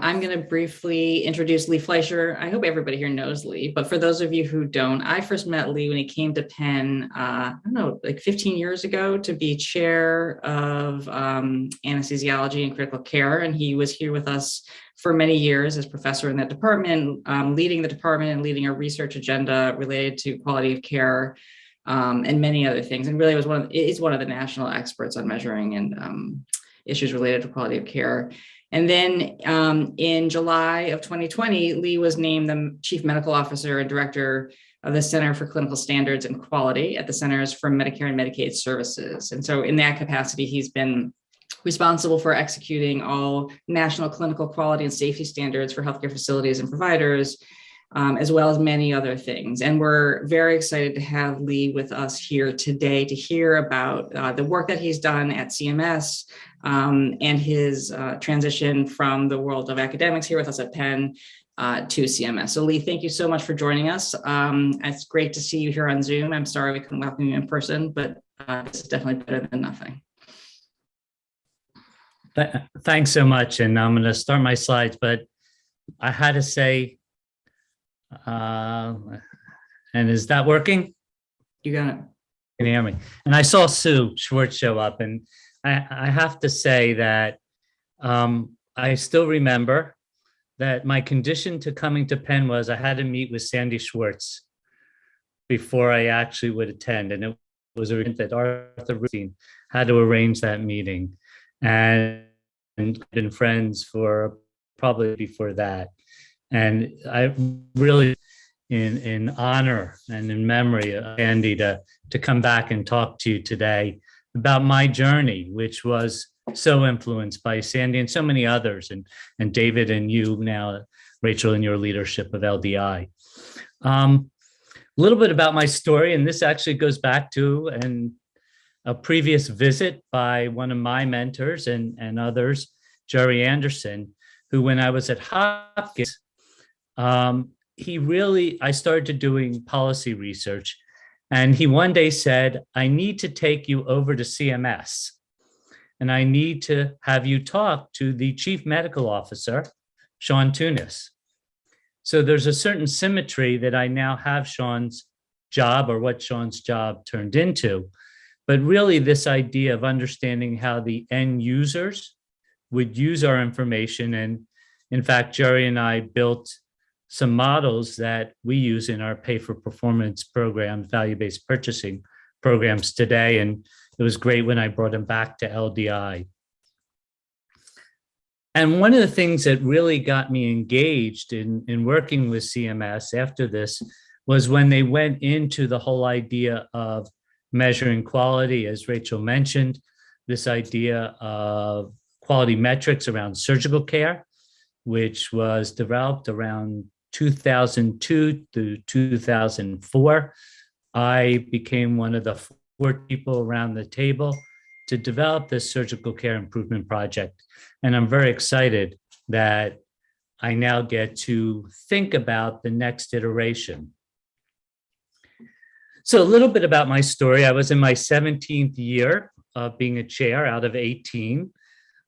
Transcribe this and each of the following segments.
I'm going to briefly introduce Lee Fleisher. I hope everybody here knows Lee, but for those of you who don't, I first met Lee when he came to Penn, I don't know, like 15 years ago to be chair of anesthesiology and critical care. And he was here with us for many years as professor in that department, leading the department and leading a research agenda related to quality of care and many other things. And really is one of the national experts on measuring and issues related to quality of care. And then in July of 2020, Lee was named the Chief Medical Officer and Director of the Center for Clinical Standards and Quality at the Centers for Medicare and Medicaid Services. And so in that capacity, he's been responsible for executing all national clinical quality and safety standards for healthcare facilities and providers, as well as many other things. And we're very excited to have Lee with us here today to hear about the work that he's done at CMS and his transition from the world of academics here with us at Penn to CMS. So Lee, thank you so much for joining us. It's great to see you here on Zoom. I'm sorry we couldn't welcome you in person, but this is definitely better than nothing. Thanks so much. And I'm going to start my slides, but I had to say, and is that working? You got it. Can you hear me? And I saw Sue Schwartz show up, and I have to say that I still remember that my condition to coming to Penn was I had to meet with Sandy Schwartz before I actually would attend. And it was arranged that Arthur Rubin had to arrange that meeting, and been friends for probably before that. And I really, in honor and in memory of Andy, to come back and talk to you today about my journey, which was so influenced by Sandy and so many others, and David and you now, Rachel, in your leadership of LDI. A little bit about my story, and this actually goes back to a previous visit by one of my mentors and others, Jerry Anderson, who when I was at Hopkins, I started doing policy research, and he one day said, I need to take you over to CMS, and I need to have you talk to the chief medical officer, Sean Tunis. So there's a certain symmetry that I now have Sean's job, or what Sean's job turned into. But really this idea of understanding how the end users would use our information. And in fact, Jerry and I built some models that we use in our pay for performance programs, value-based purchasing programs today. And it was great when I brought them back to LDI. And one of the things that really got me engaged in working with CMS after this was when they went into the whole idea of measuring quality, as Rachel mentioned, this idea of quality metrics around surgical care, which was developed around 2002 to 2004. I became one of the 4 people around the table to develop this surgical care improvement project. And I'm very excited that I now get to think about the next iteration. So a little bit about my story. I was in my 17th year of being a chair out of 18,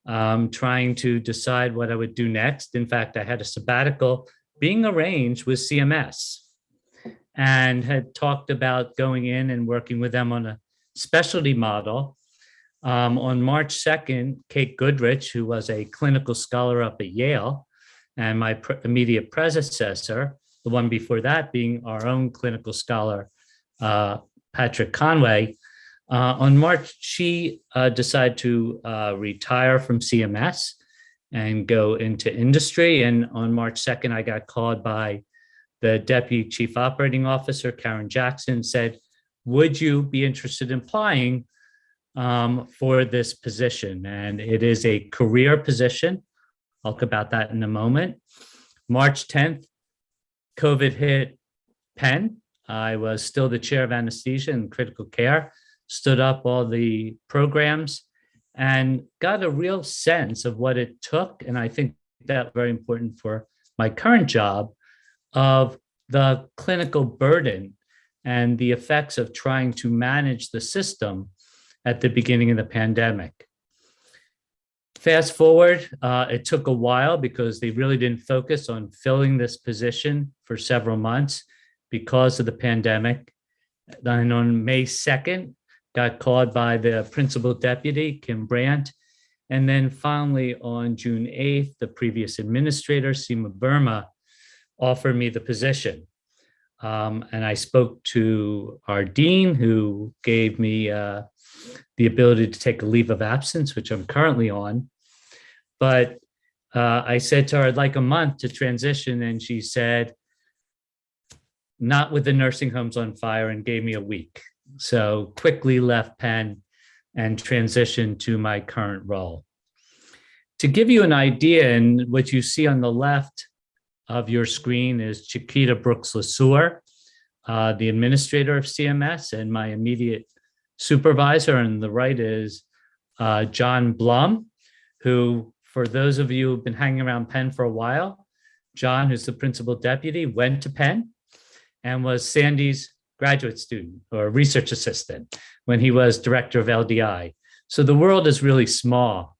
trying to decide what I would do next. In fact, I had a sabbatical being arranged with CMS and had talked about going in and working with them on a specialty model. On March 2nd, Kate Goodrich, who was a clinical scholar up at Yale, and my immediate predecessor, the one before that being our own clinical scholar, Patrick Conway, on March, she decided to retire from CMS and go into industry. And on March 2nd, I got called by the Deputy Chief Operating Officer, Karen Jackson, said, would you be interested in applying for this position? And it is a career position. I'll talk about that in a moment. March 10th, COVID hit Penn. I was still the chair of anesthesia and critical care, stood up all the programs and got a real sense of what it took. And I think that's very important for my current job, of the clinical burden and the effects of trying to manage the system at the beginning of the pandemic. Fast forward, it took a while because they really didn't focus on filling this position for several months because of the pandemic. Then on May 2nd, got called by the principal deputy, Kim Brandt. And then finally on June 8th, the previous administrator, Seema Burma, offered me the position. And I spoke to our dean, who gave me the ability to take a leave of absence, which I'm currently on. But I said to her, I'd like a month to transition. And she said, not with the nursing homes on fire, and gave me a week. So quickly left Penn and transitioned to my current role. To give you an idea, and what you see on the left of your screen is Chiquita Brooks-LeSueur, the administrator of CMS, and my immediate supervisor. And the right is John Blum, who, for those of you who've been hanging around Penn for a while, John, who's the principal deputy, went to Penn and was Sandy's graduate student or research assistant when he was director of LDI. So the world is really small.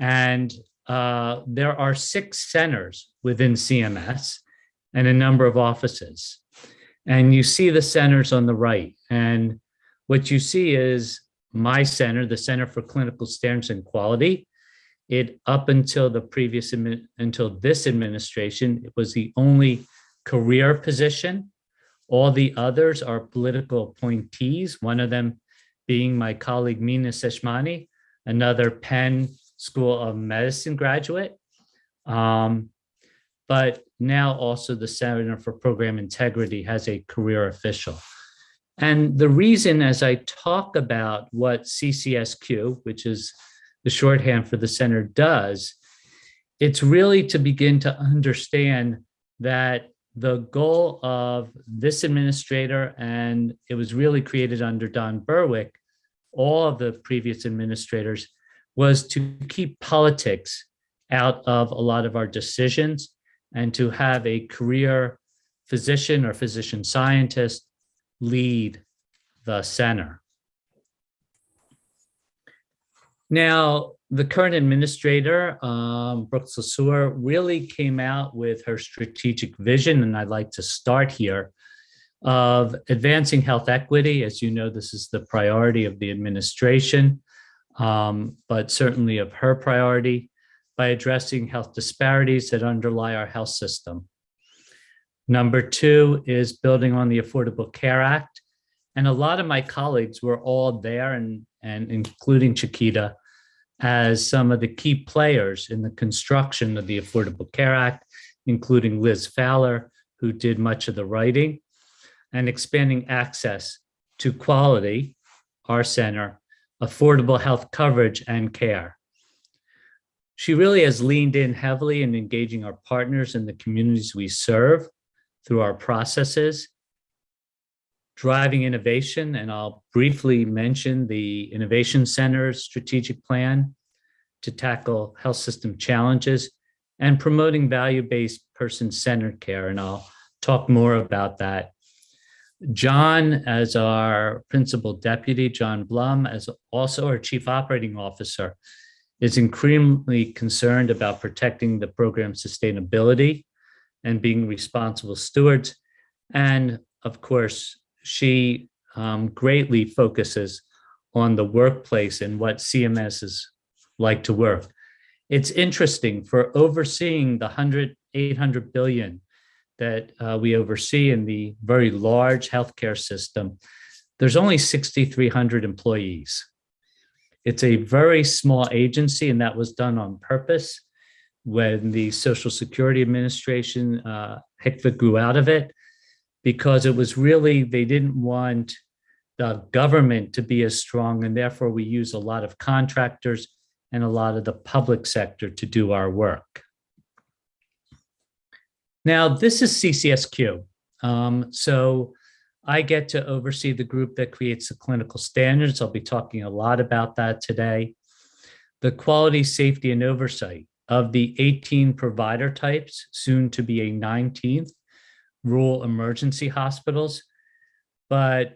And there are 6 centers within CMS and a number of offices. And you see the centers on the right. And what you see is my center, the Center for Clinical Standards and Quality. It, up until until this administration, it was the only career position. All the others are political appointees, one of them being my colleague Meena Seshmani, another Penn School of Medicine graduate, but now also the Center for Program Integrity has a career official. And the reason, as I talk about what CCSQ, which is the shorthand for the center, does, it's really to begin to understand that the goal of this administrator, and it was really created under Don Berwick, all of the previous administrators, was to keep politics out of a lot of our decisions and to have a career physician or physician scientist lead the center. Now, the current administrator, Brooks-LeSueur, really came out with her strategic vision, and I'd like to start here, of advancing health equity. As you know, this is the priority of the administration, but certainly of her priority, by addressing health disparities that underlie our health system. Number 2 is building on the Affordable Care Act. And a lot of my colleagues were all there, and including Chiquita, as some of the key players in the construction of the Affordable Care Act, including Liz Fowler, who did much of the writing, and expanding access to quality, our center, affordable health coverage and care. She really has leaned in heavily in engaging our partners in the communities we serve through our processes, driving innovation, and I'll briefly mention the Innovation Center's strategic plan to tackle health system challenges, and promoting value-based person-centered care, and I'll talk more about that. John, as our principal deputy, John Blum, as also our chief operating officer, is increasingly concerned about protecting the program's sustainability and being responsible stewards. And of course, she greatly focuses on the workplace and what CMS is like to work. It's interesting, for overseeing the 800 billion that we oversee in the very large healthcare system, there's only 6,300 employees. It's a very small agency, and that was done on purpose when the Social Security Administration, HCFA, grew out of it, because it was really, they didn't want the government to be as strong, and therefore we use a lot of contractors and a lot of the public sector to do our work. Now, this is CCSQ. So I get to oversee the group that creates the clinical standards. I'll be talking a lot about that today. The quality, safety, and oversight of the 18 provider types, soon to be a 19th, rural emergency hospitals, but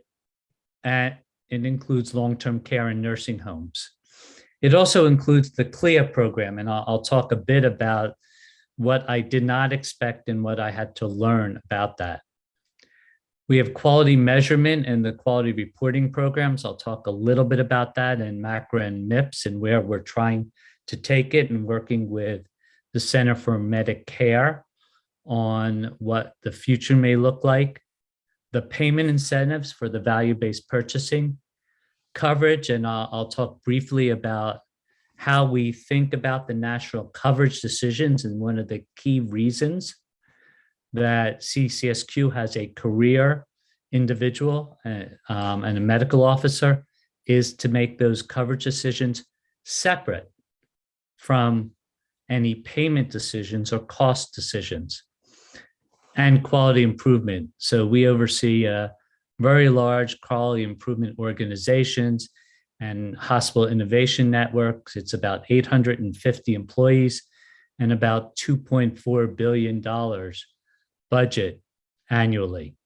it includes long-term care and nursing homes. It also includes the CLIA program, and I'll talk a bit about what I did not expect and what I had to learn about that. We have quality measurement and the quality reporting programs. I'll talk a little bit about that, and MACRA and MIPS and where we're trying to take it, and working with the Center for Medicare on what the future may look like, the payment incentives for the value-based purchasing, coverage, and I'll talk briefly about how we think about the national coverage decisions. And one of the key reasons that CCSQ has a career individual and a medical officer is to make those coverage decisions separate from any payment decisions or cost decisions. And quality improvement. So we oversee very large quality improvement organizations and hospital innovation networks. It's about 850 employees and about $2.4 billion budget annually.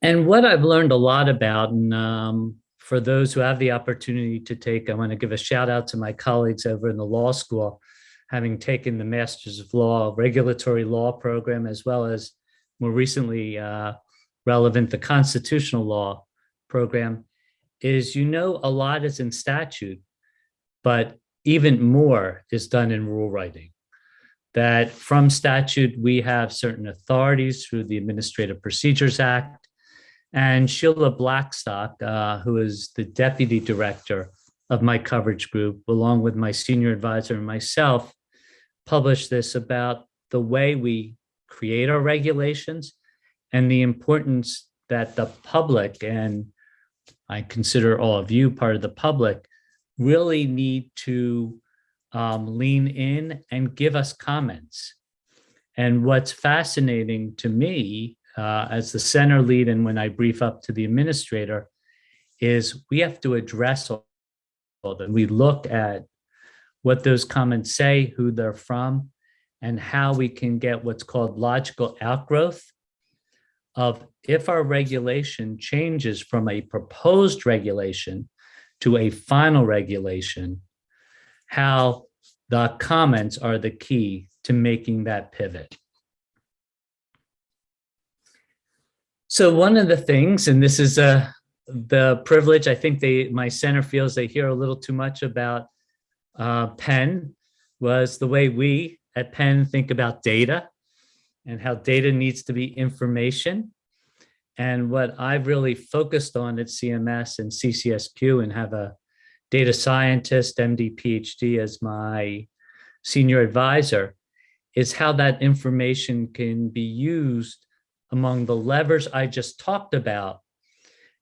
And what I've learned a lot about, and for those who have the opportunity to take, I want to give a shout out to my colleagues over in the law school, having taken the Masters of Law Regulatory Law program, as well as more recently relevant, the Constitutional Law program, is a lot is in statute, but even more is done in rule writing. That from statute, we have certain authorities through the Administrative Procedures Act. And Sheila Blackstock, who is the deputy director of my coverage group, along with my senior advisor and myself, published this about the way we create our regulations and the importance that the public, and I consider all of you part of the public, really need to lean in and give us comments. And what's fascinating to me as the center lead, and when I brief up to the administrator, is we have to address all that. We look at what those comments say, who they're from, and how we can get what's called logical outgrowth of if our regulation changes from a proposed regulation to a final regulation, how the comments are the key to making that pivot. So one of the things, and this is the privilege, I think my center feels they hear a little too much about Penn, was the way we at Penn think about data and how data needs to be information. And what I've really focused on at CMS and CCSQ, and have a data scientist, MD, PhD as my senior advisor, is how that information can be used among the levers I just talked about,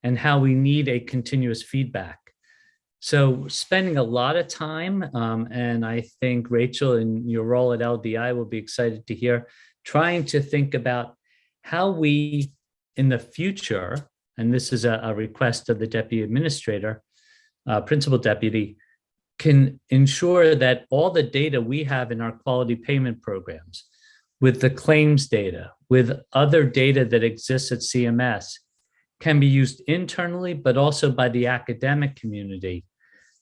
and how we need a continuous feedback. So spending a lot of time, and I think Rachel, in your role at LDI, will be excited to hear, trying to think about how we, in the future, and this is a request of the deputy administrator, principal deputy, can ensure that all the data we have in our quality payment programs, with the claims data, with other data that exists at CMS, can be used internally, but also by the academic community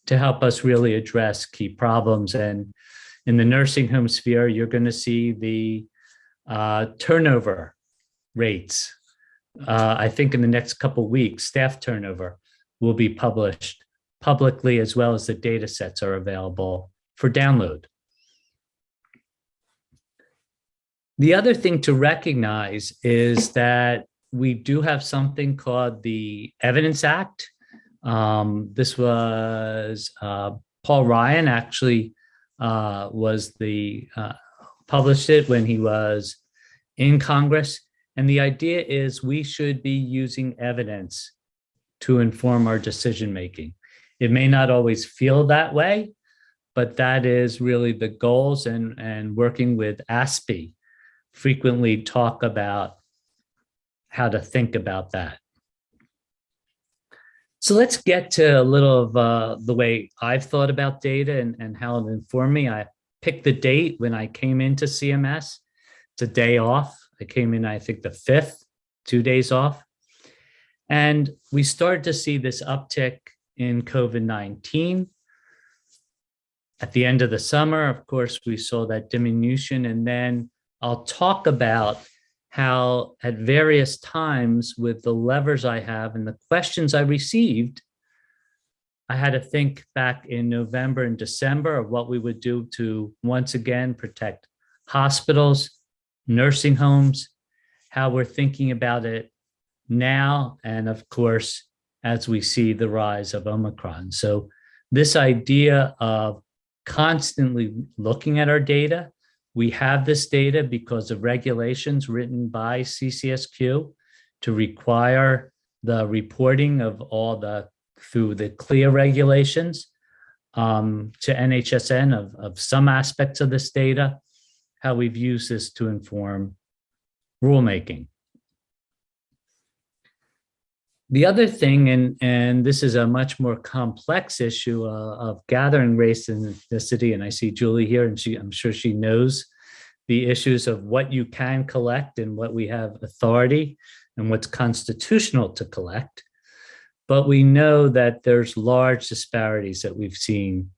to help us really address key problems. And in the nursing home sphere, you're going to see the turnover rates. I think in the next couple of weeks, staff turnover will be published publicly, as well as the data sets are available for download. The other thing to recognize is that we do have something called the Evidence Act. This was Paul Ryan actually was published it when he was in Congress. And the idea is we should be using evidence to inform our decision-making. It may not always feel that way, but that is really the goals, and working with ASPE frequently talk about how to think about that. So let's get to a little of the way I've thought about data and how it informed me. I picked the date when I came into CMS. It's a day off. I came in, I think, the 5th, 2 days off. And we started to see this uptick in COVID-19. At the end of the summer, of course, we saw that diminution. And then I'll talk about how at various times with the levers I have and the questions I received, I had to think back in November and December of what we would do to once again protect hospitals, nursing homes, how we're thinking about it now, and of course, as we see the rise of Omicron. So this idea of constantly looking at our data, we have this data because of regulations written by CCSQ to require the reporting of all through the CLIA regulations to NHSN of some aspects of this data, how we've used this to inform rulemaking. The other thing, and this is a much more complex issue of gathering race and ethnicity, and I see Julie here, and I'm sure she knows the issues of what you can collect and what we have authority and what's constitutional to collect. But we know that there's large disparities that we've seen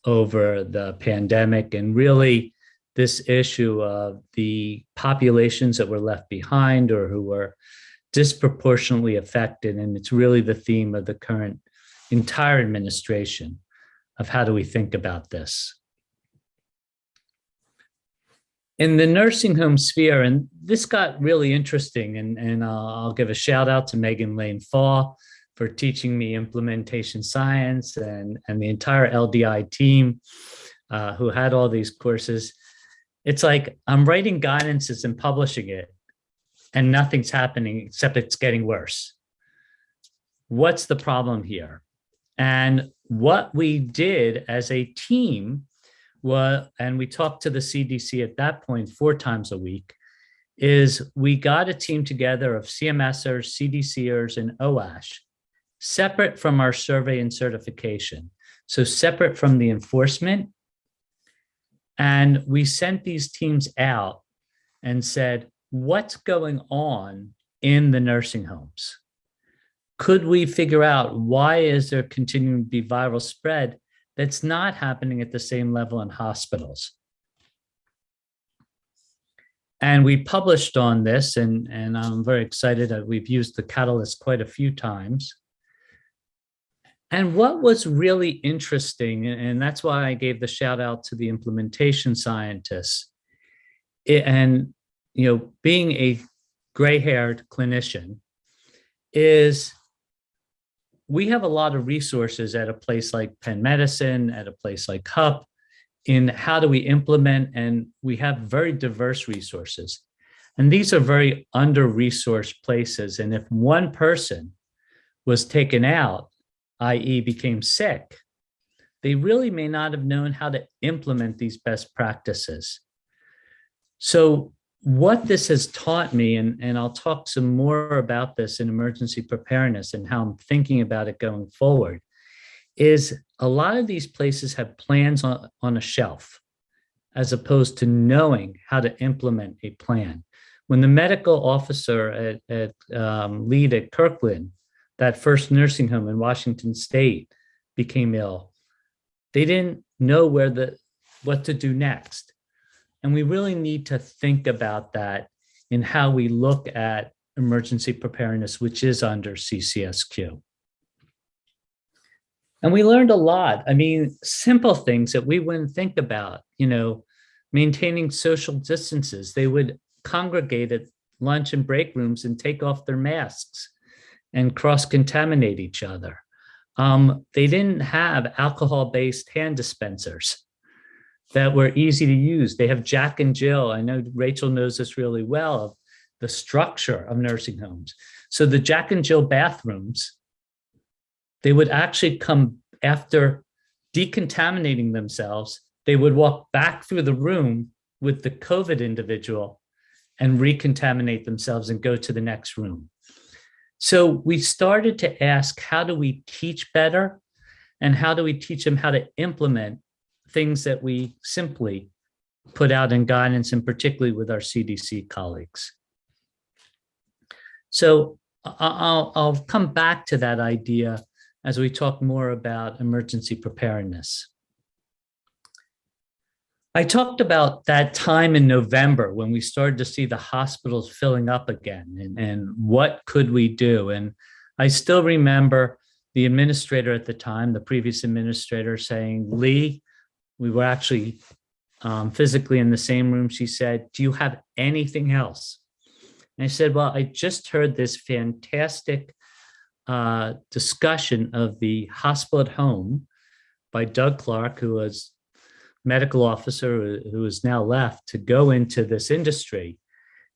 over the pandemic, and really this issue of the populations that were left behind or who were disproportionately affected. And it's really the theme of the current entire administration of how do we think about this. In the nursing home sphere, and this got really interesting, and I'll give a shout out to Megan Lane Fall for teaching me implementation science and the entire LDI team who had all these courses. It's like I'm writing guidances and publishing it, and nothing's happening except it's getting worse. What's the problem here? And what we did as a team was, and we talked to the CDC at that point 4 times a week, is we got a team together of CMSers, CDCers, and OASH, separate from our survey and certification. So separate from the enforcement. And we sent these teams out and said, what's going on in the nursing homes? Could we figure out why is there continuing to be viral spread that's not happening at the same level in hospitals? And we published on this, and I'm very excited that we've used the catalyst quite a few times. And what was really interesting, and that's why I gave the shout out to the implementation scientists, and being a gray-haired clinician, is we have a lot of resources at a place like Penn Medicine, at a place like HUP, in how do we implement, and we have very diverse resources. And these are very under-resourced places. And if one person was taken out, i.e. became sick, they really may not have known how to implement these best practices. So what this has taught me, and I'll talk some more about this in emergency preparedness and how I'm thinking about it going forward, is a lot of these places have plans on a shelf, as opposed to knowing how to implement a plan. When the medical officer at lead at Kirkland, that first nursing home in Washington State, became ill, they didn't know what to do next. And we really need to think about that in how we look at emergency preparedness, which is under CCSQ. And we learned a lot. I mean, simple things that we wouldn't think about, maintaining social distances. They would congregate at lunch and break rooms and take off their masks and cross-contaminate each other. They didn't have alcohol-based hand dispensers that were easy to use. They have Jack and Jill. I know Rachel knows this really well, of the structure of nursing homes. So the Jack and Jill bathrooms, they would actually come after decontaminating themselves. They would walk back through the room with the COVID individual and recontaminate themselves and go to the next room. So we started to ask, how do we teach better? And how do we teach them how to implement things that we simply put out in guidance, and particularly with our CDC colleagues? So I'll come back to that idea as we talk more about emergency preparedness. I talked about that time in November when we started to see the hospitals filling up again, and what could we do? And I still remember the administrator at the time, the previous administrator, saying, Lee, we were actually physically in the same room. She said, do you have anything else? And I said, well, I just heard this fantastic discussion of the hospital at home by Doug Clark, who was medical officer who is now left, to go into this industry.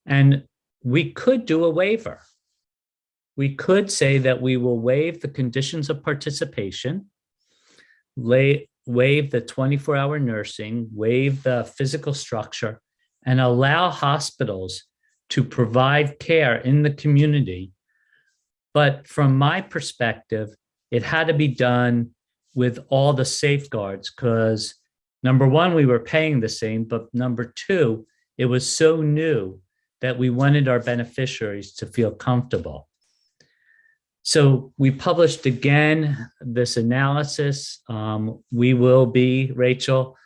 And we could do a waiver. We could say that we will waive the conditions of participation, waive the 24-hour nursing, waive the physical structure, and allow hospitals to provide care in the community. But from my perspective, it had to be done with all the safeguards, because number one, we were paying the same, but number two, it was so new that we wanted our beneficiaries to feel comfortable. So we published again this analysis. We will be, Rachel,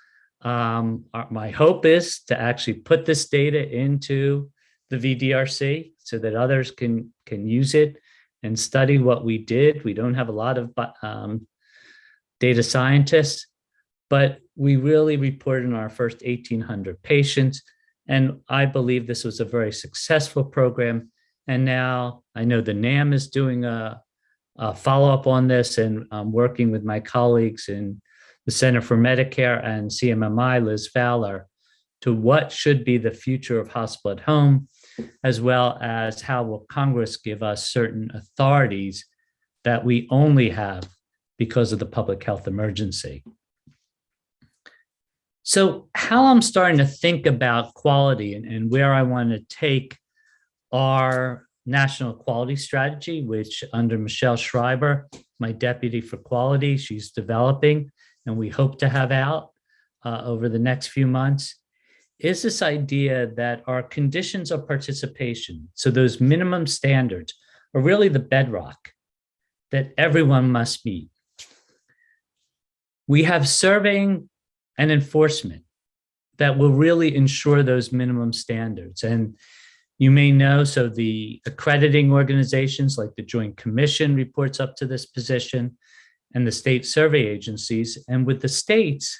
my hope is to actually put this data into the VDRC so that others can use it and study what we did. We don't have a lot of data scientists, but we really reported on our first 1,800 patients. And I believe this was a very successful program. And now I know the NAM is doing a follow-up on this, and I'm working with my colleagues in the Center for Medicare and CMMI, Liz Fowler, to what should be the future of hospital at home, as well as how will Congress give us certain authorities that we only have because of the public health emergency. So how I'm starting to think about quality and where I want to take our national quality strategy, which under Michelle Schreiber, my deputy for quality, she's developing, and we hope to have out over the next few months, is this idea that our conditions of participation, so those minimum standards, are really the bedrock that everyone must meet. We have surveying and enforcement that will really ensure those minimum standards. And you may know, so the accrediting organizations like the Joint Commission reports up to this position, and the state survey agencies. And with the states,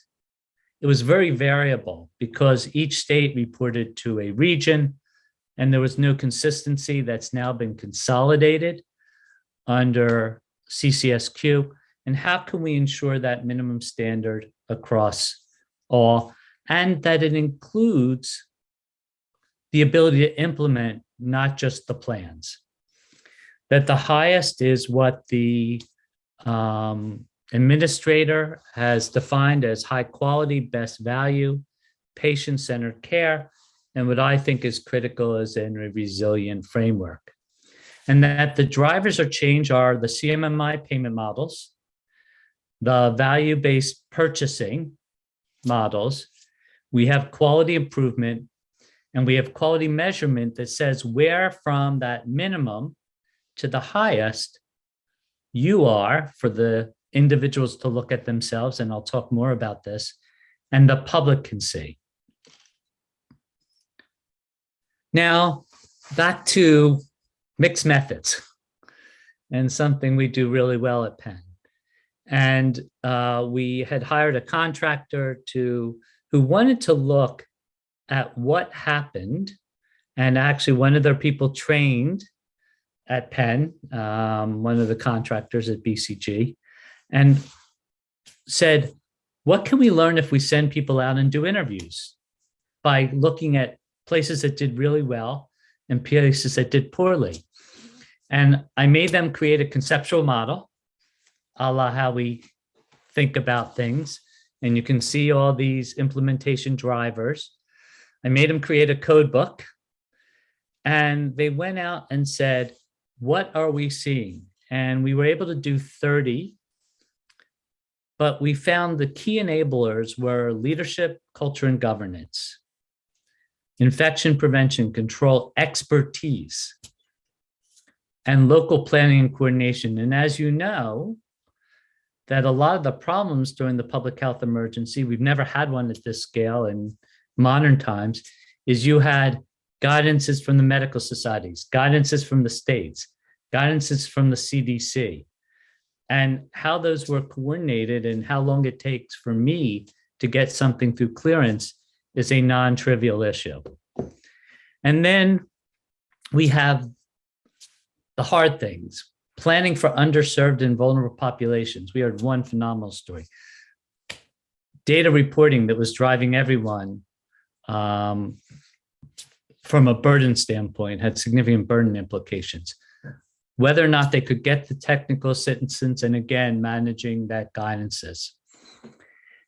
it was very variable because each state reported to a region and there was no consistency. That's now been consolidated under CCSQ. And how can we ensure that minimum standard across all, and that it includes the ability to implement not just the plans? That the highest is what the administrator has defined as high quality, best value, patient-centered care, and what I think is critical is in a resilient framework. And that the drivers of change are the CMMI payment models, the value-based purchasing models, we have quality improvement, and we have quality measurement that says where from that minimum to the highest you are for the individuals to look at themselves, and I'll talk more about this, and the public can see. Now, back to mixed methods, and something we do really well at Penn. And we had hired a contractor who wanted to look at what happened. And actually one of their people trained at Penn, one of the contractors at BCG, and said, what can we learn if we send people out and do interviews by looking at places that did really well and places that did poorly? And I made them create a conceptual model, a la how we think about things. And you can see all these implementation drivers. I made them create a code book, and they went out and said, what are we seeing? And we were able to do 30, but we found the key enablers were leadership, culture, and governance, infection prevention, control, expertise, and local planning and coordination. And as you know, that a lot of the problems during the public health emergency, we've never had one at this scale in modern times, is you had guidances from the medical societies, guidances from the states, guidances from the CDC, and how those were coordinated and how long it takes for me to get something through clearance is a non-trivial issue. And then we have the hard things, planning for underserved and vulnerable populations. We heard one phenomenal story. Data reporting that was driving everyone from a burden standpoint had significant burden implications. Whether or not they could get the technical assistance, and again, managing that guidances.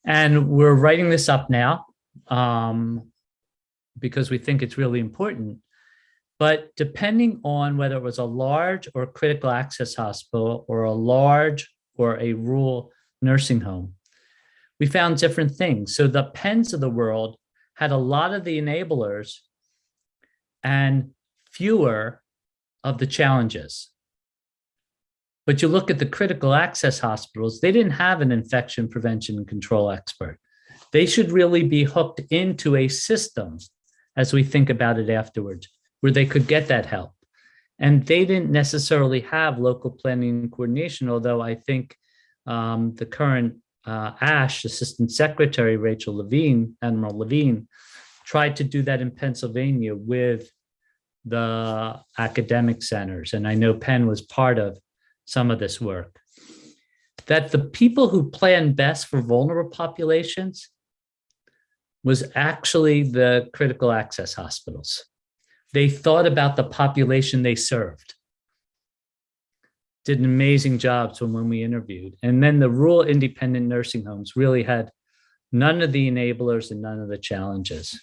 And we're writing this up now because we think it's really important. But depending on whether it was a large or critical access hospital or a large or a rural nursing home, we found different things. So the Penns of the world had a lot of the enablers and fewer of the challenges. But you look at the critical access hospitals, they didn't have an infection prevention and control expert. They should really be hooked into a system as we think about it afterwards, where they could get that help. And they didn't necessarily have local planning and coordination, although I think the current ASH Assistant Secretary, Admiral Levine, tried to do that in Pennsylvania with the academic centers. And I know Penn was part of some of this work. That the people who plan best for vulnerable populations was actually the critical access hospitals. They thought about the population they served. Did an amazing job from when we interviewed. And then the rural independent nursing homes really had none of the enablers and none of the challenges.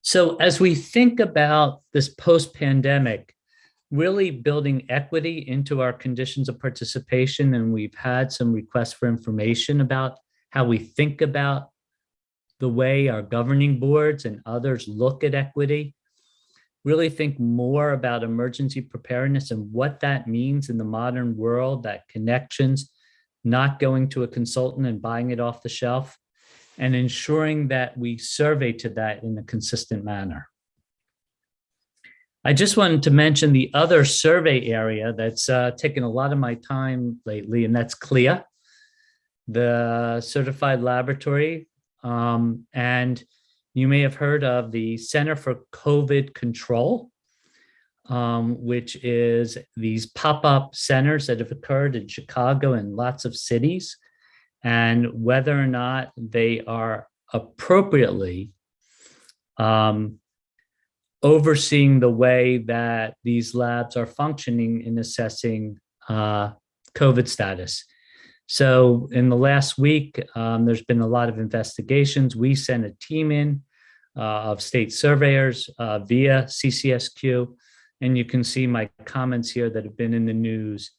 So as we think about this post-pandemic, really building equity into our conditions of participation, and we've had some requests for information about how we think about the way our governing boards and others look at equity, really think more about emergency preparedness and what that means in the modern world, that connections, not going to a consultant and buying it off the shelf, and ensuring that we survey to that in a consistent manner. I just wanted to mention the other survey area that's taken a lot of my time lately, and that's CLIA, the certified laboratory. And you may have heard of the Center for COVID Control, which is these pop-up centers that have occurred in Chicago and lots of cities, and whether or not they are appropriately overseeing the way that these labs are functioning in assessing COVID status. So in the last week, there's been a lot of investigations. We sent a team in of state surveyors via CCSQ, and you can see my comments here that have been in the news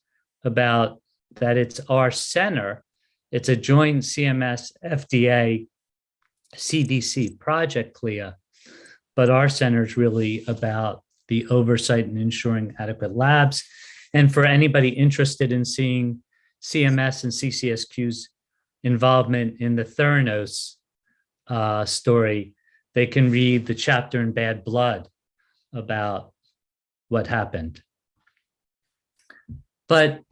about that it's our center. It's a joint CMS, FDA, CDC project, CLIA, but our center is really about the oversight and ensuring adequate labs. And for anybody interested in seeing CMS and CCSQ's involvement in the Theranos story, they can read the chapter in Bad Blood about what happened. But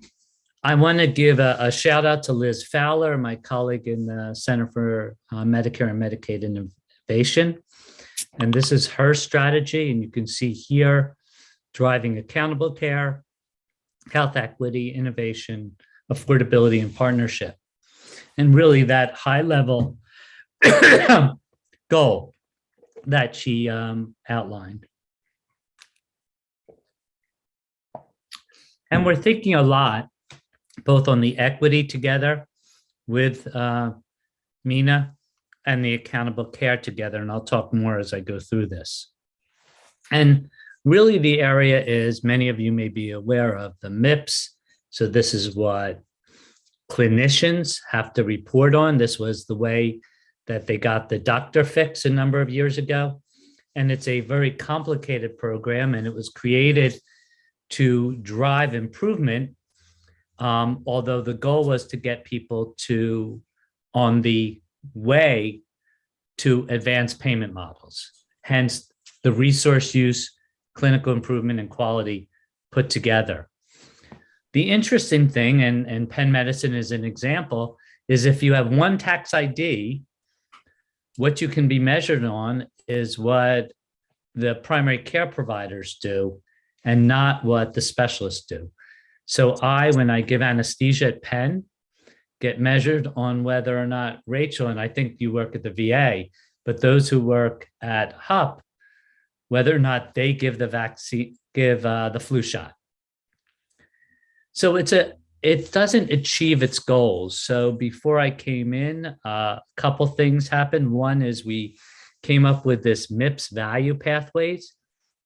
I want to give a shout out to Liz Fowler, my colleague in the Center for Medicare and Medicaid Innovation. And this is her strategy. And you can see here, driving accountable care, health equity, innovation, affordability, and partnership. And really that high level goal that she outlined. And we're thinking a lot, both on the equity together with Mina and the accountable care together. And I'll talk more as I go through this. And really the area is, many of you may be aware of the MIPS. So this is what clinicians have to report on. This was the way that they got the doctor fix a number of years ago. And it's a very complicated program, and it was created to drive improvement although the goal was to get people on the way to advanced payment models, hence the resource use, clinical improvement, and quality put together. The interesting thing, and Penn Medicine is an example, is if you have one tax ID, what you can be measured on is what the primary care providers do and not what the specialists do. So when I give anesthesia at Penn, get measured on whether or not Rachel, and I think you work at the VA, but those who work at HUP, whether or not they give the vaccine, give the flu shot. So it doesn't achieve its goals. So before I came in, a couple things happened. One is we came up with this MIPS value pathways,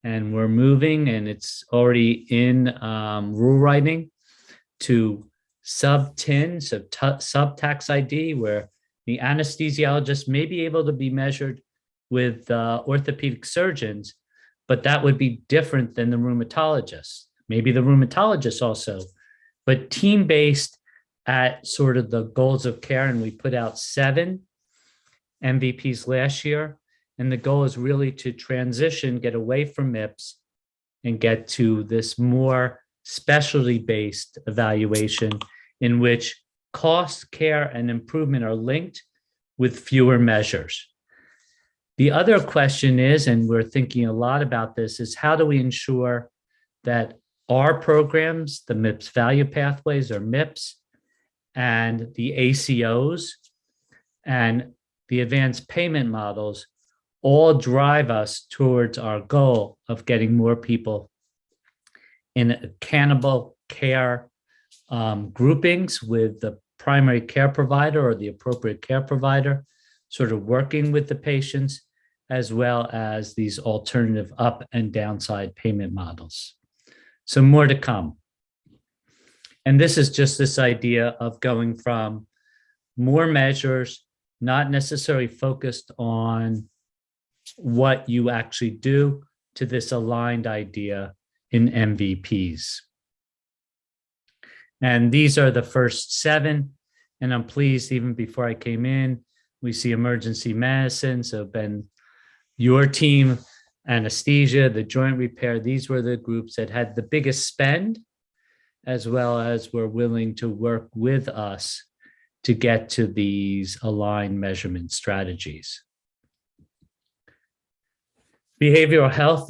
and we're moving, and it's already in rule writing to sub-TIN, sub-tax ID, where the anesthesiologist may be able to be measured with orthopedic surgeons, but that would be different than the rheumatologist. Maybe the rheumatologist also, but team-based at sort of the goals of care. And we put out 7 MVPs last year. And the goal is really to transition, get away from MIPS and get to this more specialty-based evaluation in which cost, care, and improvement are linked with fewer measures. The other question is, and we're thinking a lot about this, is how do we ensure that our programs, the MIPS value pathways or MIPS, and the ACOs and the advanced payment models all drive us towards our goal of getting more people in accountable care groupings with the primary care provider or the appropriate care provider, sort of working with the patients, as well as these alternative up and downside payment models. So more to come. And this is just this idea of going from more measures, not necessarily focused on what you actually do, to this aligned idea in MVPs. And these are the first 7. And I'm pleased, even before I came in, we see emergency medicine. So Ben, your team, anesthesia, the joint repair, these were the groups that had the biggest spend, as well as were willing to work with us to get to these aligned measurement strategies. Behavioral health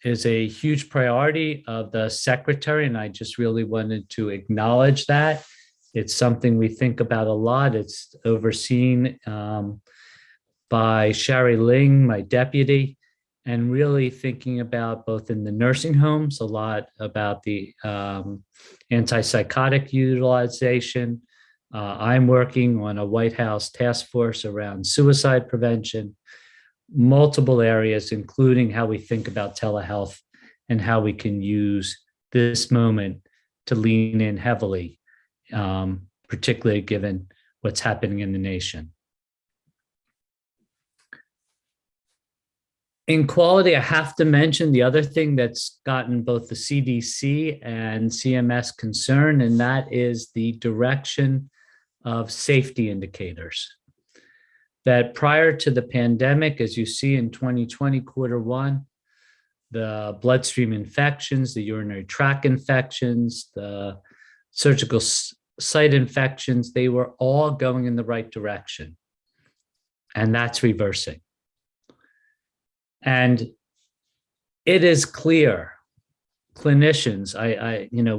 is a huge priority of the secretary, and I just really wanted to acknowledge that. It's something we think about a lot. It's overseen by Shari Ling, my deputy, and really thinking about both in the nursing homes, a lot about the antipsychotic utilization. I'm working on a White House task force around suicide prevention, multiple areas, including how we think about telehealth and how we can use this moment to lean in heavily, particularly given what's happening in the nation. In quality, I have to mention the other thing that's gotten both the CDC and CMS concerned, and that is the direction of safety indicators. That prior to the pandemic, as you see in 2020 Q1, the bloodstream infections, the urinary tract infections, the surgical site infections, they were all going in the right direction. And that's reversing. And it is clear, clinicians,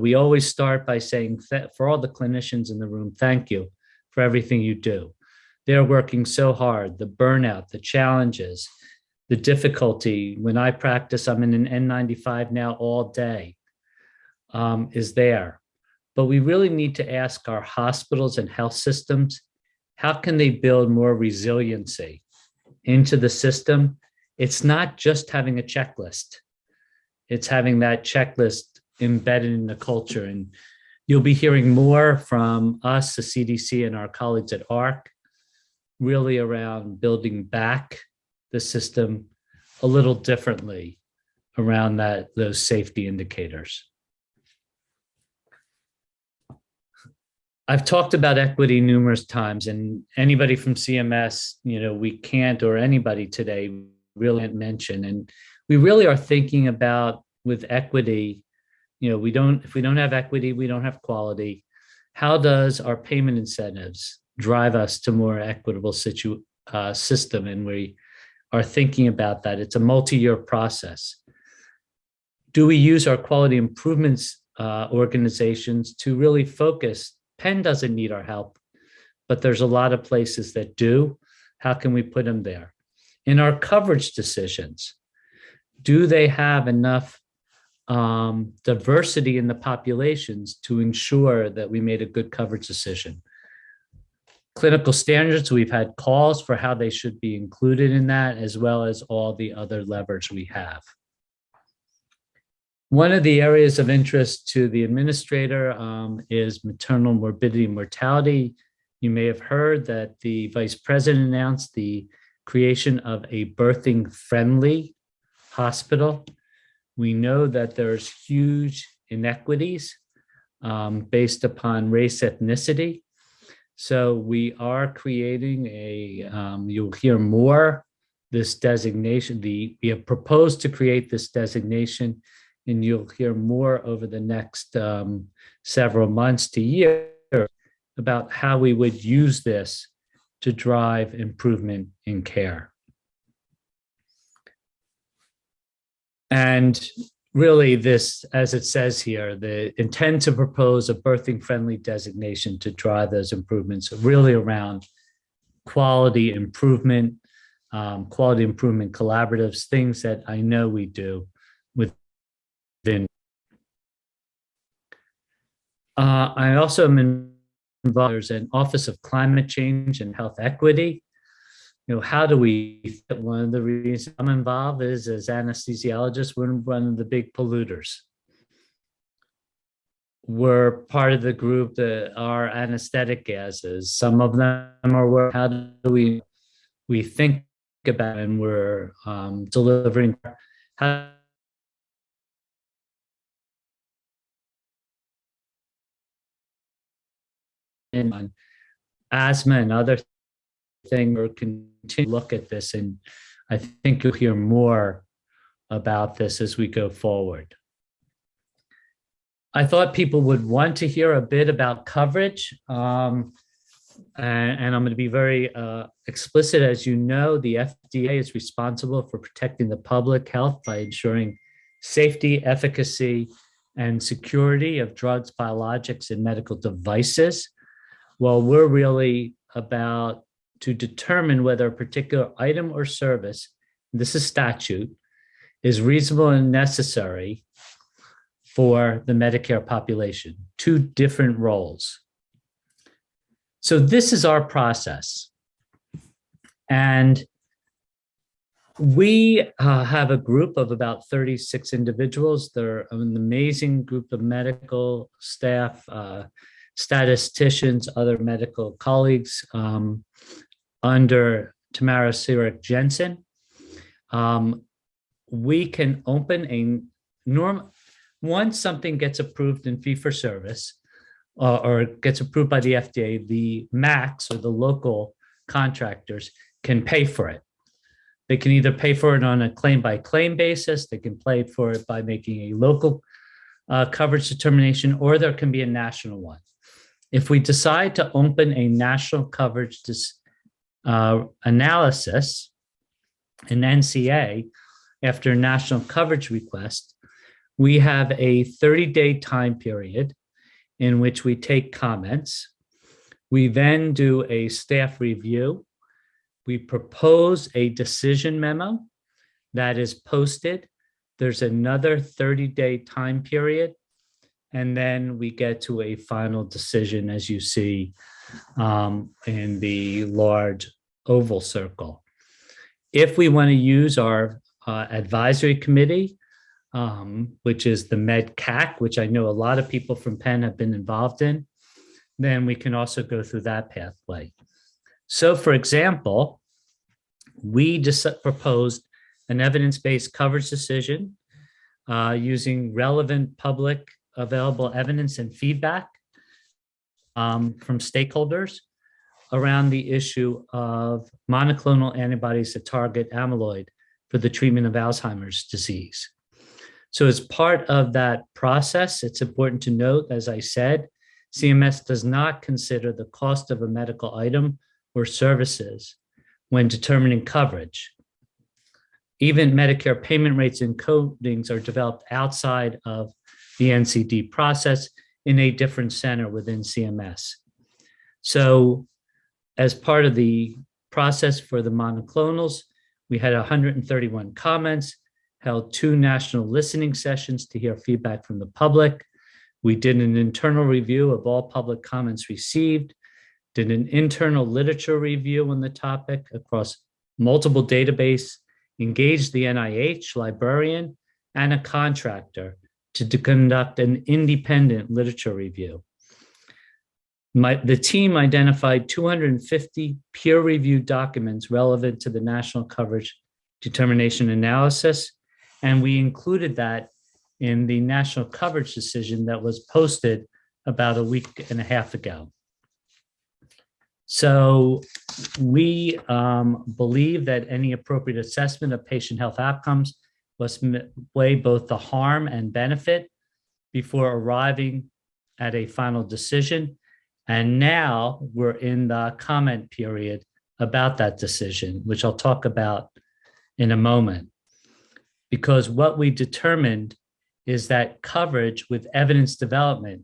we always start by saying, for all the clinicians in the room, thank you for everything you do. They're working so hard, the burnout, the challenges, the difficulty. When I practice, I'm in an N95 now all day, is there. But we really need to ask our hospitals and health systems, how can they build more resiliency into the system? It's not just having a checklist. It's having that checklist embedded in the culture. And you'll be hearing more from us, the CDC, and our colleagues at ARC, really around building back the system a little differently around those safety indicators. I've talked about equity numerous times, and anybody from CMS, we can't, or anybody today really can't mention. And we really are thinking about with equity, if we don't have equity, we don't have quality. How does our payment incentives drive us to more equitable system? And we are thinking about that. It's a multi-year process. Do we use our quality improvements organizations to really focus? Penn doesn't need our help, but there's a lot of places that do. How can we put them there? In our coverage decisions, do they have enough diversity in the populations to ensure that we made a good coverage decision? Clinical standards, we've had calls for how they should be included in that, as well as all the other levers we have. One of the areas of interest to the administrator is maternal morbidity and mortality. You may have heard that the vice president announced the creation of a birthing-friendly hospital. We know that there's huge inequities based upon race, ethnicity. So we are creating you'll hear more, this designation. We have proposed to create this designation, and you'll hear more over the next several months to years about how we would use this to drive improvement in care. And really this, as it says here, the intent to propose a birthing-friendly designation to drive those improvements really around quality improvement collaboratives, things that I know we do within. I also am involved, there's an Office of Climate Change and Health Equity. How do we, one of the reasons I'm involved is as anesthesiologists, we're one of the big polluters. We're part of the group that are anesthetic gases. Some of them are, how do we think about, and we're delivering, how on asthma and other things, or continue to look at this, and I think you'll hear more about this as we go forward. I thought people would want to hear a bit about coverage, and I'm going to be very explicit. As you know, the FDA is responsible for protecting the public health by ensuring safety, efficacy, and security of drugs, biologics, and medical devices. Well, we're really about to determine whether a particular item or service, this is statute, is reasonable and necessary for the Medicare population. Two different roles. So this is our process. And we have a group of about 36 individuals. They're an amazing group of medical staff, statisticians, other medical colleagues under Tamara Sirak Jensen. We can open once something gets approved in fee-for-service or gets approved by the FDA, the MACs, or the local contractors, can pay for it. They can either pay for it on a claim-by-claim basis, they can pay for it by making a local coverage determination, or there can be a national one. If we decide to open a national coverage analysis, an NCA, after a national coverage request, we have a 30-day time period in which we take comments. We then do a staff review. We propose a decision memo that is posted. There's another 30-day time period. And then we get to a final decision, as you see in the large oval circle. If we want to use our advisory committee, which is the MedCAC, which I know a lot of people from Penn have been involved in, then we can also go through that pathway. So, for example, we just proposed an evidence-based coverage decision using relevant public available evidence and feedback. from stakeholders around the issue of monoclonal antibodies that target amyloid for the treatment of Alzheimer's disease. So as part of that process, it's important to note, as I said, CMS does not consider the cost of a medical item or services when determining coverage. Even Medicare payment rates and codings are developed outside of the NCD process in a different center within CMS. So as part of the process for the monoclonals, we had 131 comments, held 2 national listening sessions to hear feedback from the public. We did an internal review of all public comments received, did an internal literature review on the topic across multiple databases, engaged the NIH librarian and a contractor to conduct an independent literature review. The team identified 250 peer-reviewed documents relevant to the national coverage determination analysis, and we included that in the national coverage decision that was posted about a week and a half ago. So we believe that any appropriate assessment of patient health outcomes must weigh both the harm and benefit before arriving at a final decision. And now we're in the comment period about that decision, which I'll talk about in a moment. Because what we determined is that coverage with evidence development,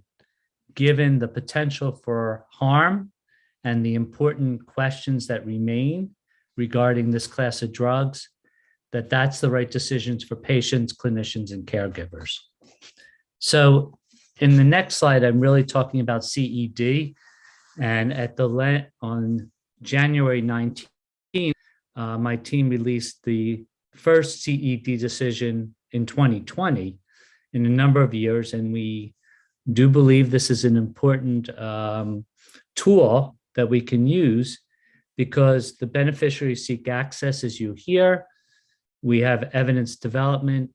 given the potential for harm and the important questions that remain regarding this class of drugs, that's the right decisions for patients, clinicians, and caregivers. So in the next slide, I'm really talking about CED. And on January 19th, my team released the first CED decision in 2020 in a number of years. And we do believe this is an important tool that we can use because the beneficiaries seek access, as you hear. We have evidence development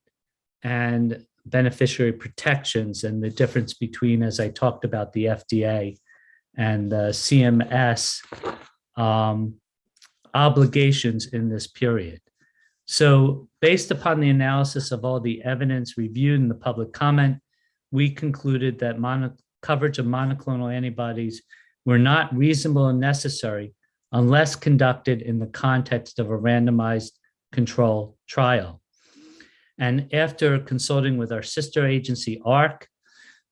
and beneficiary protections, and the difference between, as I talked about, the FDA and the CMS obligations in this period. So based upon the analysis of all the evidence reviewed in the public comment, we concluded that coverage of monoclonal antibodies were not reasonable and necessary unless conducted in the context of a randomized control trial. And after consulting with our sister agency, ARC,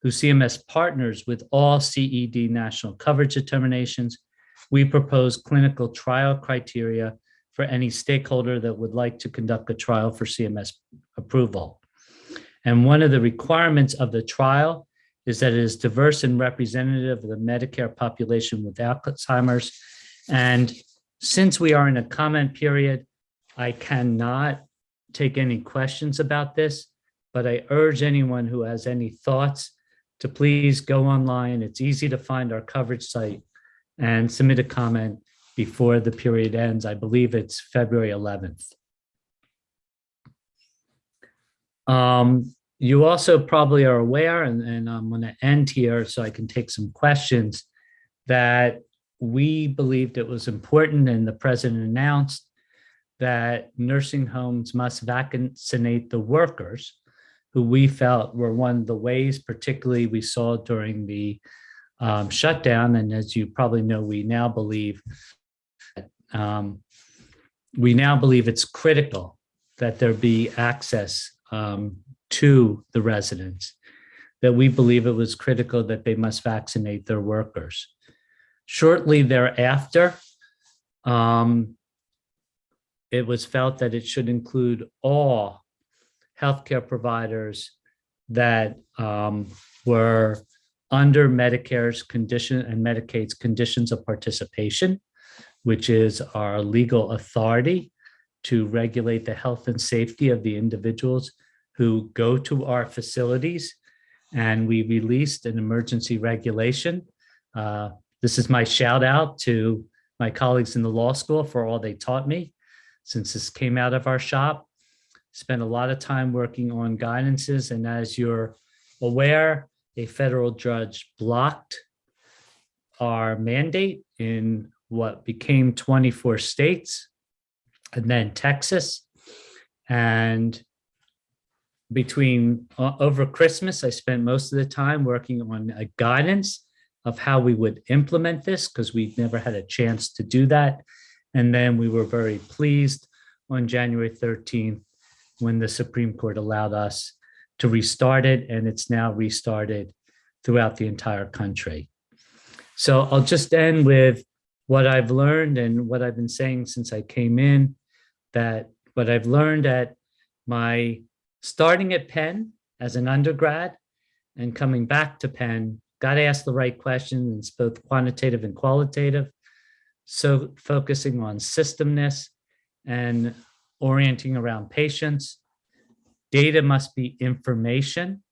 who CMS partners with all CED national coverage determinations, we propose clinical trial criteria for any stakeholder that would like to conduct a trial for CMS approval. And one of the requirements of the trial is that it is diverse and representative of the Medicare population with Alzheimer's. And since we are in a comment period, I cannot take any questions about this, but I urge anyone who has any thoughts to please go online. It's easy to find our coverage site and submit a comment before the period ends. I believe it's February 11th. You also probably are aware, and I'm going to end here so I can take some questions, that we believed it was important, and the president announced that nursing homes must vaccinate the workers, who we felt were one of the ways, particularly we saw during the shutdown. And as you probably know, we now believe it's critical that there be access to the residents, that we believe it was critical that they must vaccinate their workers. Shortly thereafter, it was felt that it should include all healthcare providers that were under Medicare's condition and Medicaid's conditions of participation, which is our legal authority to regulate the health and safety of the individuals who go to our facilities. And we released an emergency regulation. This is my shout out to my colleagues in the law school for all they taught me since this came out of our shop. Spent a lot of time working on guidances. And as you're aware, a federal judge blocked our mandate in what became 24 states and then Texas. And between over Christmas, I spent most of the time working on a guidance of how we would implement this because we'd never had a chance to do that. And then we were very pleased on January 13th when the Supreme Court allowed us to restart it, and it's now restarted throughout the entire country. So I'll just end with what I've learned and what I've been saying since I came in, that what I've learned at my starting at Penn as an undergrad and coming back to Penn, got to ask the right questions, both quantitative and qualitative. So focusing on systemness and orienting around patients. Data must be information,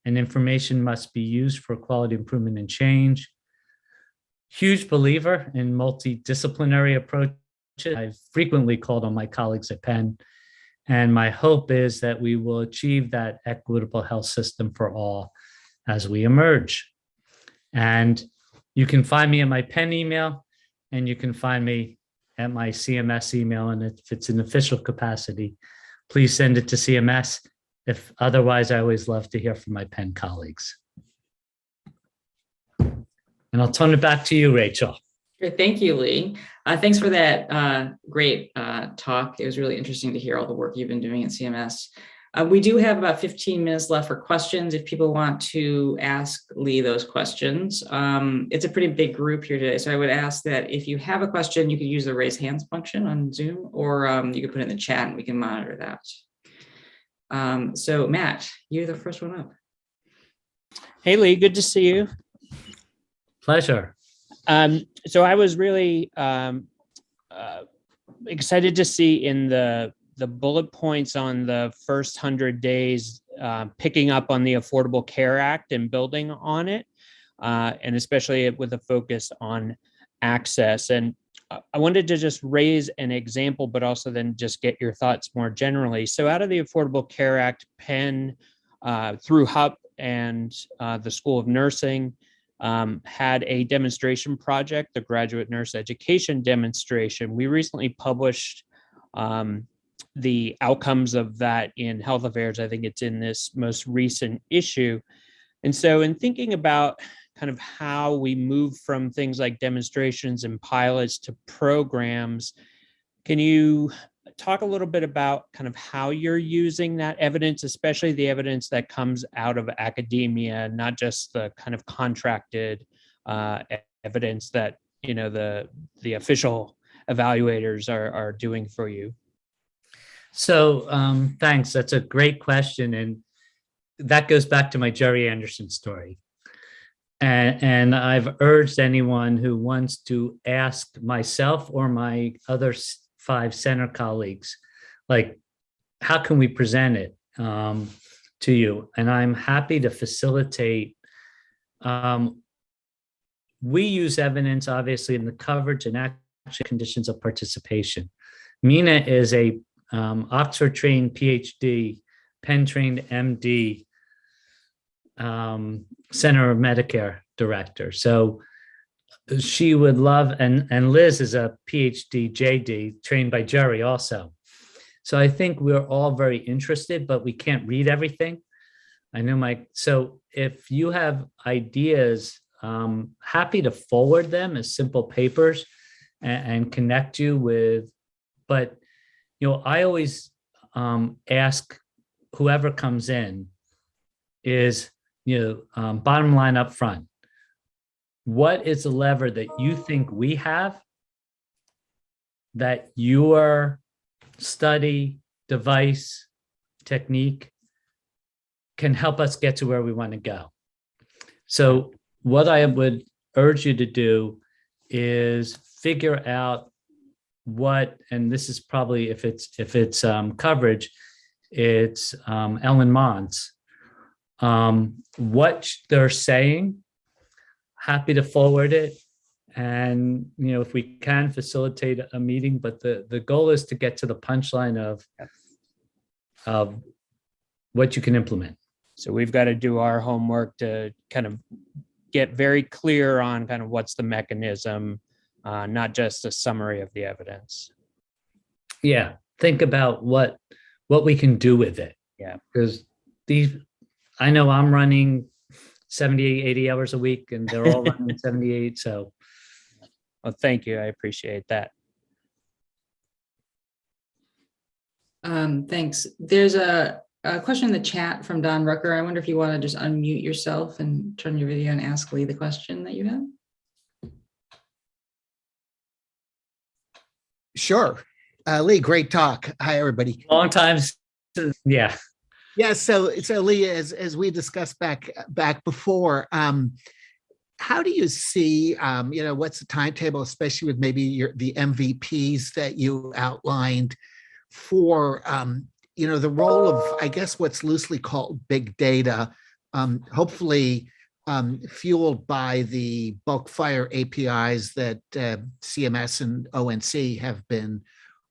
and information must be used for quality improvement and change. Huge believer in multidisciplinary approaches. I've frequently called on my colleagues at Penn, and my hope is that we will achieve that equitable health system for all as we emerge. And you can find me at my Penn email, and you can find me at my CMS email. And if it's an official capacity, please send it to CMS. If otherwise, I always love to hear from my Penn colleagues. And I'll turn it back to you, Rachel. Great. Thank you, Lee. Thanks for that great talk. It was really interesting to hear all the work you've been doing at CMS. We do have about 15 minutes left for questions if people want to ask Lee those questions. It's a pretty big group here today, so I would ask that if you have a question, you could use the raise hands function on Zoom, or you could put it in the chat and we can monitor that. So Matt, you're the first one up. Hey Lee, good to see you. Pleasure. So I was really excited to see in the bullet points on the first 100 days, picking up on the Affordable Care Act and building on it, and especially with a focus on access. And I wanted to just raise an example, but also then just get your thoughts more generally. So out of the Affordable Care Act, Penn, through HUP and the School of Nursing, had a demonstration project, the Graduate Nurse Education Demonstration. We recently published the outcomes of that in Health Affairs. I think it's in this most recent issue. And so in thinking about kind of how we move from things like demonstrations and pilots to programs, can you talk a little bit about kind of how you're using that evidence, especially the evidence that comes out of academia, not just the kind of contracted evidence that, you know, the official evaluators are doing for you? So thanks. That's a great question. And that goes back to my Jerry Anderson story. And I've urged anyone who wants to ask myself or my other 5 center colleagues, like, how can we present it to you? And I'm happy to facilitate. We use evidence, obviously, in the coverage and action conditions of participation. Mina is a Oxford-trained PhD, Penn-trained MD, Center of Medicare director. So she would love, and Liz is a PhD, JD, trained by Jerry also. So I think we're all very interested, but we can't read everything. I know so if you have ideas, happy to forward them as simple papers and connect you with, but you know, I always ask whoever comes in is, you know, bottom line up front, what is the lever that you think we have that your study, device, technique can help us get to where we want to go? So what I would urge you to do is figure out what, and this is probably, if it's coverage, it's Ellen Mons, what they're saying. Happy to forward it, and you know, if we can facilitate a meeting, but the goal is to get to the punchline of what you can implement. So we've got to do our homework to kind of get very clear on kind of what's the mechanism, not just a summary of the evidence. Yeah, think about what we can do with it. Yeah. Because I know I'm running 70, 80 hours a week, and they're all running 78. So, well, thank you. I appreciate that. Thanks. There's a question in the chat from Don Rucker. I wonder if you want to just unmute yourself and turn your video and ask Lee the question that you have. Sure. Lee, great talk. Hi, everybody. Long time. Yeah. Yeah. So Lee, as we discussed back before, how do you see, what's the timetable, especially with maybe the MVPs that you outlined for, the role of, I guess, what's loosely called big data, hopefully fueled by the bulk fire APIs that CMS and ONC have been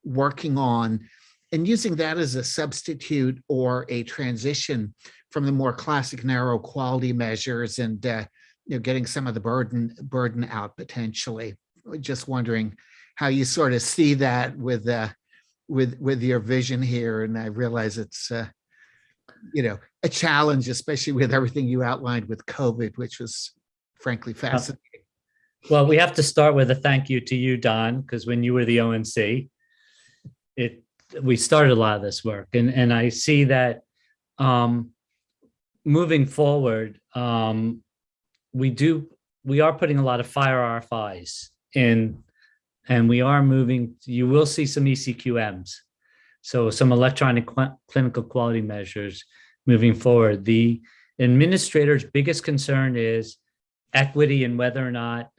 working on, and using that as a substitute or a transition from the more classic narrow quality measures and getting some of the burden out potentially. Just wondering how you sort of see that with your vision here. And I realize it's a challenge, especially with everything you outlined with COVID, which was frankly fascinating. Well, we have to start with a thank you to you, Don, because when you were the ONC, we started a lot of this work, and I see that moving forward, we are putting a lot of fire RFIs in, and we are moving. You will see some ECQMs, so some electronic clinical quality measures moving forward. The administrator's biggest concern is equity and whether or not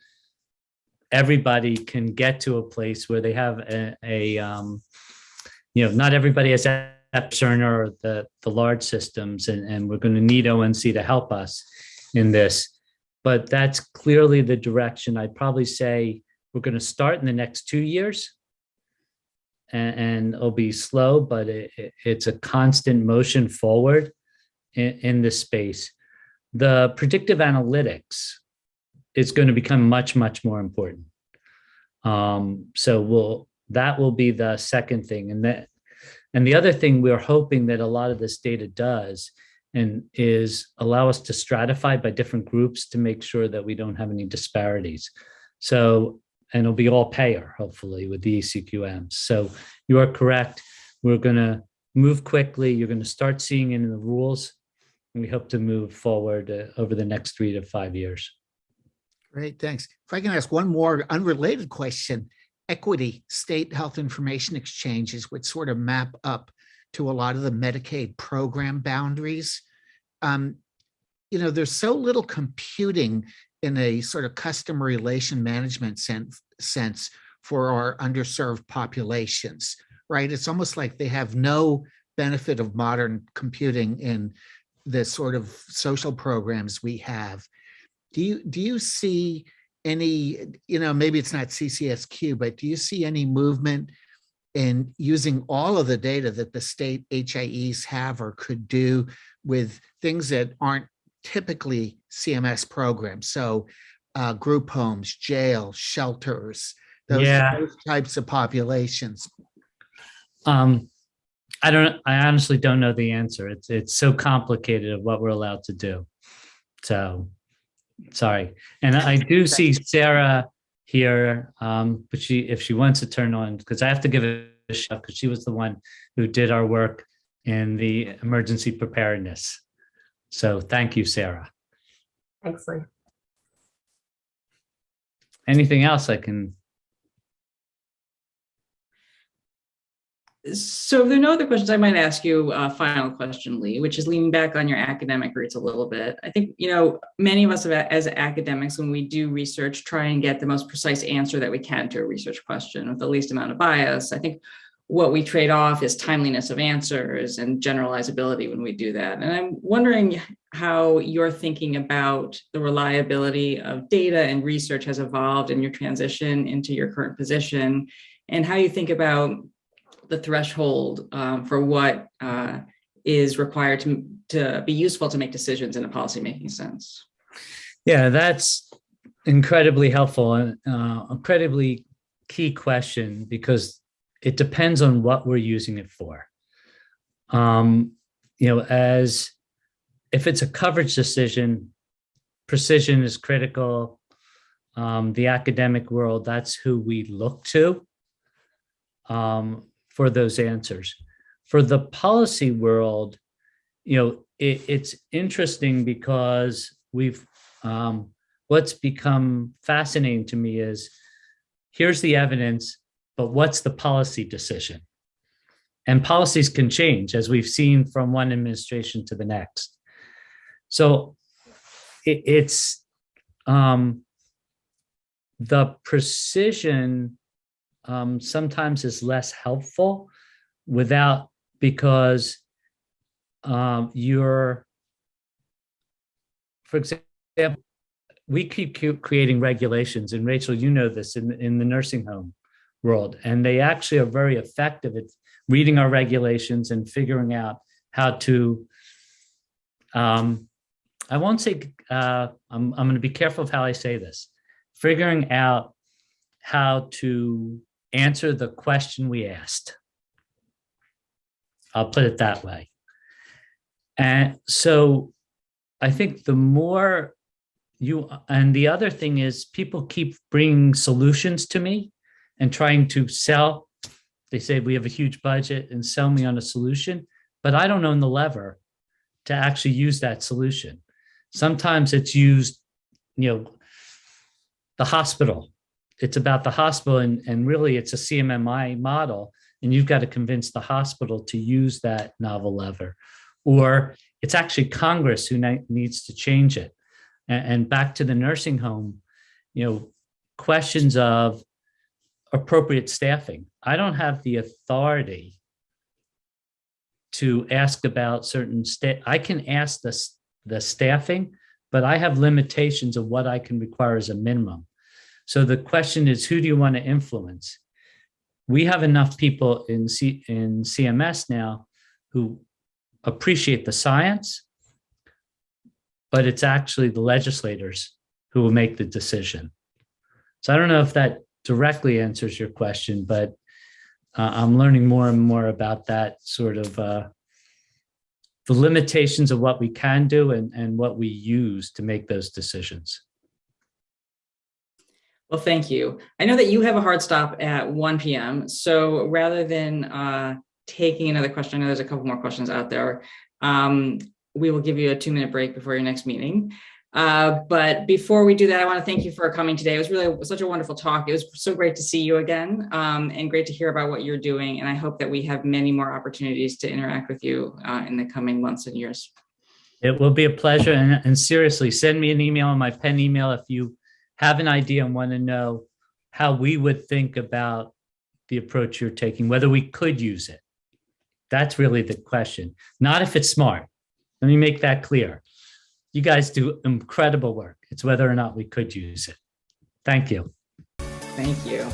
everybody can get to a place where they have not everybody has Cerner or the large systems, and we're going to need ONC to help us in this. But that's clearly the direction. I'd probably say we're going to start in the next 2 years, and it'll be slow, but it's a constant motion forward in this space. The predictive analytics is going to become much, much more important. So that will be the second thing. And the other thing we're hoping that a lot of this data does is allow us to stratify by different groups to make sure that we don't have any disparities. So, and it'll be all payer, hopefully, with the ECQMs. So you are correct. We're going to move quickly. You're going to start seeing it in the rules. And we hope to move forward over the next 3 to 5 years. Great, thanks. If I can ask one more unrelated question. Equity state health information exchanges would sort of map up to a lot of the Medicaid program boundaries. There's so little computing in a sort of customer relation management sense for our underserved populations, right? It's almost like they have no benefit of modern computing in the sort of social programs we have. Do you see any, maybe it's not CCSQ, but do you see any movement in using all of the data that the state HIEs have or could do with things that aren't typically CMS programs? So group homes, jail, shelters, those types of populations. I honestly don't know the answer. It's so complicated of what we're allowed to do. So sorry. And I do see Sarah here, but if she wants to turn on, because I have to give it a shout, because she was the one who did our work in the emergency preparedness. So thank you, Sarah. Thanks, Lee. Anything else I can? So if there are no other questions, I might ask you a final question, Lee, which is leaning back on your academic roots a little bit. I think, many of us as academics, when we do research, try and get the most precise answer that we can to a research question with the least amount of bias. I think what we trade off is timeliness of answers and generalizability when we do that. And I'm wondering how you're thinking about the reliability of data and research has evolved in your transition into your current position, and how you think about the threshold for what is required to be useful to make decisions in a policymaking sense. Yeah, that's incredibly helpful and incredibly key question because it depends on what we're using it for. As if it's a coverage decision, precision is critical. The academic world, that's who we look to for those answers. For the policy world, it's interesting because what's become fascinating to me is here's the evidence, but what's the policy decision? And policies can change, as we've seen from one administration to the next. So it's the precision sometimes is less helpful because for example, we keep creating regulations, and Rachel, you know this in the nursing home world, and they actually are very effective at reading our regulations and figuring out how to, I won't say, I'm going to be careful of how I say this, figuring out how to answer the question we asked. I'll put it that way. And so I think the more and the other thing is people keep bringing solutions to me and trying to sell. They say we have a huge budget and sell me on a solution, but I don't own the lever to actually use that solution. Sometimes it's used, the hospital. It's about the hospital and really it's a CMMI model, and you've got to convince the hospital to use that novel lever. Or it's actually Congress who needs to change it. And back to the nursing home, questions of appropriate staffing. I don't have the authority to ask about certain I can ask the staffing, but I have limitations of what I can require as a minimum. So the question is, who do you want to influence? We have enough people in CMS now who appreciate the science, but it's actually the legislators who will make the decision. So I don't know if that directly answers your question, but I'm learning more and more about that sort of the limitations of what we can do and what we use to make those decisions. Well, thank you. I know that you have a hard stop at 1 p.m. So rather than taking another question, I know there's a couple more questions out there. We will give you a 2-minute break before your next meeting. But before we do that, I want to thank you for coming today. It was really such a wonderful talk. It was so great to see you again and great to hear about what you're doing. And I hope that we have many more opportunities to interact with you in the coming months and years. It will be a pleasure. And seriously, send me an email on my Penn email if you have an idea and want to know how we would think about the approach you're taking, whether we could use it. That's really the question, not if it's smart. Let me make that clear. You guys do incredible work. It's whether or not we could use it. Thank you. Thank you.